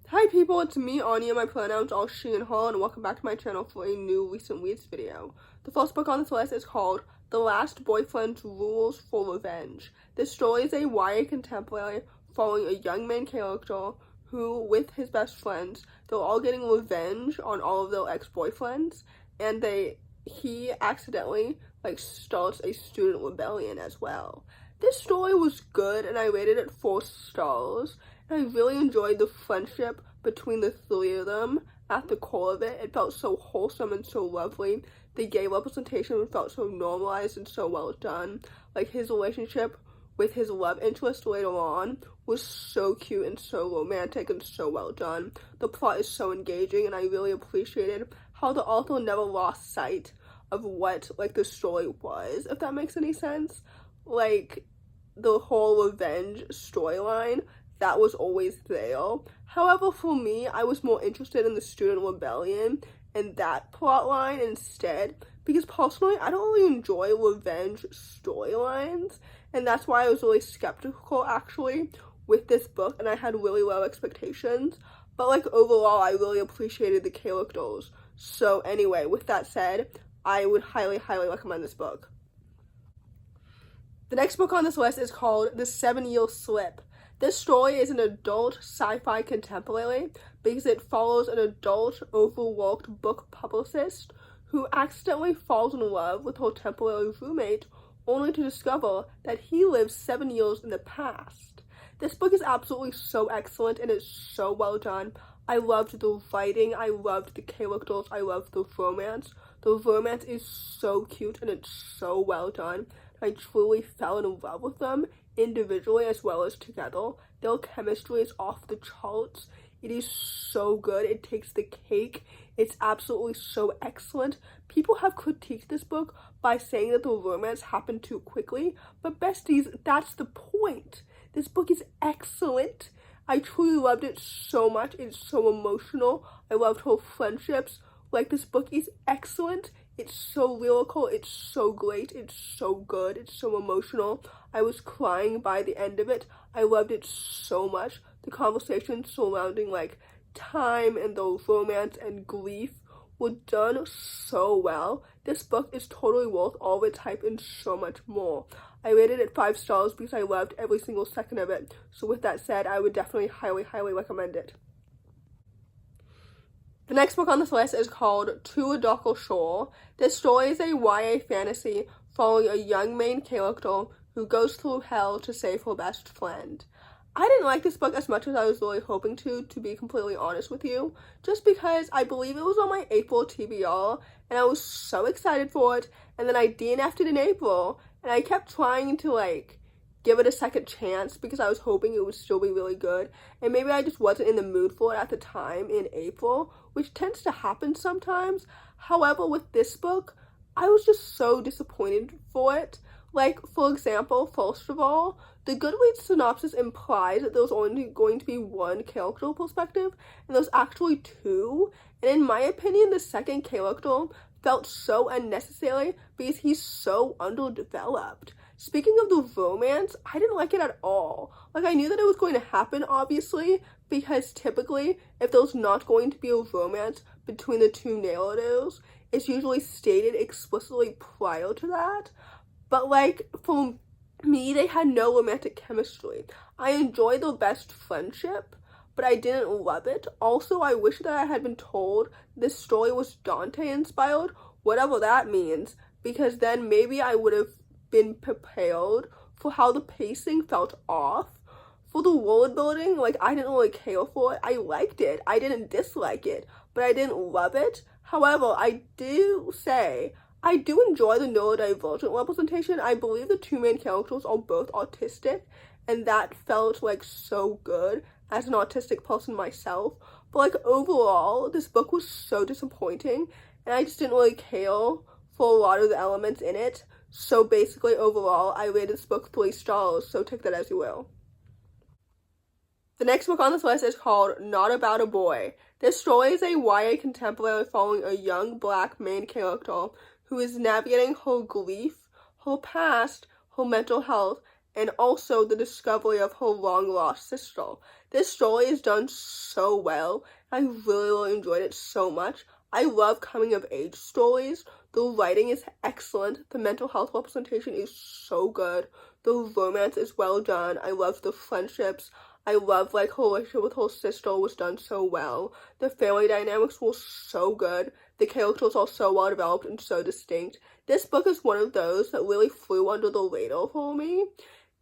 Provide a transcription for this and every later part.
Hi people, it's me, Anja, my pronouns are she and her, and welcome back to my channel for a new recent reads video. The first book on this list is called The Last Boyfriend's Rules for Revenge. This story is a YA contemporary following a young main character who, with his best friends, they're all getting revenge on all of their ex-boyfriends, and he accidentally starts a student rebellion as well. This story was good and I rated it 4 stars. And I really enjoyed the friendship between the three of them at the core of it. It felt so wholesome and so lovely. The gay representation felt so normalized and so well done. His relationship with his love interest later on was so cute and so romantic and so well done. The plot is so engaging and I really appreciated how the author never lost sight of what the story was, if that makes any sense. The whole revenge storyline, that was always there. However, for me, I was more interested in the student rebellion and that plot line instead, because personally, I don't really enjoy revenge storylines, and that's why I was really skeptical, actually, with this book, and I had really low expectations. But, overall, I really appreciated the characters. So, anyway, with that said, I would highly, highly recommend this book. The next book on this list is called The 7-Year Slip. This story is an adult sci-fi contemporary because it follows an adult, overworked book publicist who accidentally falls in love with her temporary roommate only to discover that he lives 7 years in the past. This book is absolutely so excellent and it's so well done. I loved the writing, I loved the characters, I loved the romance. The romance is so cute and it's so well done. I truly fell in love with them individually as well as together. Their chemistry is off the charts. It is so good. It takes the cake. It's absolutely so excellent. People have critiqued this book by saying that the romance happened too quickly, but besties, that's the point. This book is excellent. I truly loved it so much. It's so emotional. I loved her friendships. This book is excellent. It's so lyrical, it's so great, it's so good, it's so emotional. I was crying by the end of it. I loved it so much. The conversations surrounding time and the romance and grief were done so well. This book is totally worth all of its hype and so much more. I rated it 5 stars because I loved every single second of it. So with that said, I would definitely highly, highly recommend it. The next book on this list is called To a Darker Shore. This story is a YA fantasy following a young main character who goes through hell to save her best friend. I didn't like this book as much as I was really hoping to be completely honest with you, just because I believe it was on my April TBR, and I was so excited for it, and then I DNF'd it in April, and I kept trying to, give it a second chance because I was hoping it would still be really good, and maybe I just wasn't in the mood for it at the time in April, which tends to happen sometimes. However, with this book, I was just so disappointed for it. For example, first of all, the Goodreads synopsis implies that there's only going to be one character perspective, and there's actually 2, and in my opinion, the second character felt so unnecessary because he's so underdeveloped. Speaking of the romance, I didn't like it at all. I knew that it was going to happen, obviously, because typically, if there's not going to be a romance between the two narrators, it's usually stated explicitly prior to that. But, for me, they had no romantic chemistry. I enjoyed their best friendship, but I didn't love it. Also, I wish that I had been told this story was Dante-inspired, whatever that means, because then maybe I would have been prepared for how the pacing felt off. For the world building, I didn't really care for it. I liked it. I didn't dislike it, but I didn't love it. However, I do say I do enjoy the neurodivergent representation. I believe the 2 main characters are both autistic, and that felt so good as an autistic person myself. But overall, this book was so disappointing, and I just didn't really care for a lot of the elements in it. So basically, overall, I rated this book 3 stars, so take that as you will. The next book on this list is called Not About a Boy. This story is a YA contemporary following a young black main character who is navigating her grief, her past, her mental health, and also the discovery of her long-lost sister. This story is done so well. I really enjoyed it so much. I love coming-of-age stories. The writing is excellent. The mental health representation is so good. The romance is well done. I love the friendships. I love, like, her relationship with her sister was done so well. The family dynamics were so good. The characters are so well developed and so distinct. This book is one of those that really flew under the radar for me.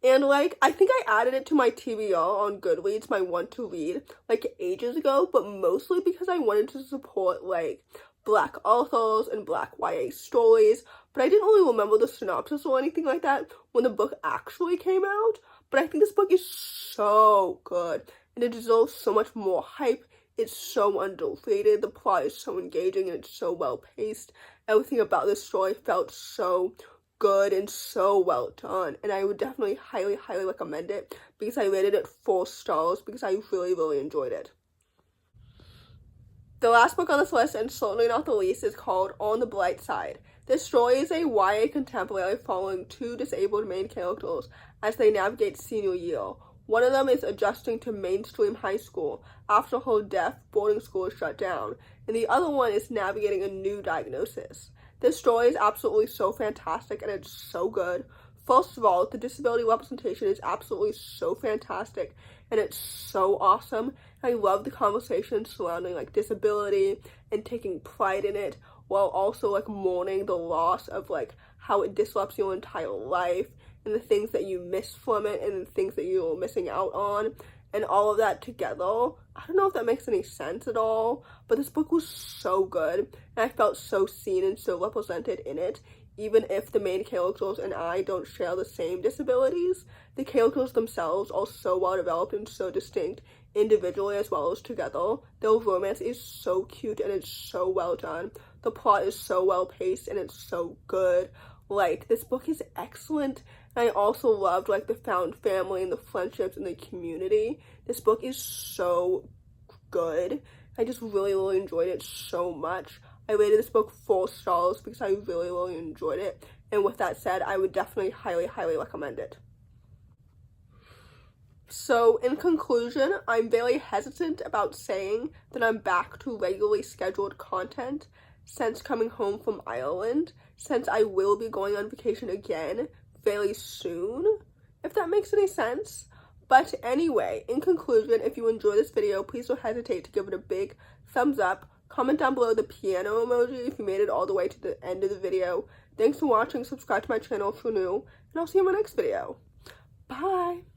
And, like, I think I added it to my TBR on Goodreads, my want to read, like, ages ago, but mostly because I wanted to support, like, Black authors and Black YA stories, but I didn't really remember the synopsis or anything like that when the book actually came out. But I think this book is so good, and it deserves so much more hype. It's so underrated, the plot is so engaging, and it's so well paced. Everything about this story felt so good and so well done, and I would definitely highly recommend it because I rated it 4 stars because I really enjoyed it. The last book on this list, and certainly not the least, is called On the Bright Side. This story is a YA contemporary following 2 disabled main characters as they navigate senior year. One of them is adjusting to mainstream high school after her deaf boarding school is shut down, and the other one is navigating a new diagnosis. This story is absolutely so fantastic, and it's so good. First of all, the disability representation is absolutely so fantastic, and it's so awesome. I love the conversation surrounding, like, disability and taking pride in it, while also, like, mourning the loss of, like, how it disrupts your entire life, and the things that you miss from it, and the things that you're missing out on, and all of that together. I don't know if that makes any sense at all, but this book was so good, and I felt so seen and so represented in it. Even if the main characters and I don't share the same disabilities, the characters themselves are so well developed and so distinct individually as well as together. Their romance is so cute and it's so well done. The plot is so well paced and it's so good. Like, this book is excellent. And I also loved, like, the found family and the friendships and the community. This book is so good. I just really enjoyed it so much. I rated this book 4 stars because I really enjoyed it. And with that said, I would definitely highly recommend it. So, in conclusion, I'm very hesitant about saying that I'm back to regularly scheduled content since coming home from Ireland, since I will be going on vacation again very soon, if that makes any sense. But anyway, in conclusion, if you enjoyed this video, please don't hesitate to give it a big thumbs up. Comment down below the piano emoji if you made it all the way to the end of the video. Thanks for watching, subscribe to my channel if you're new, and I'll see you in my next video. Bye!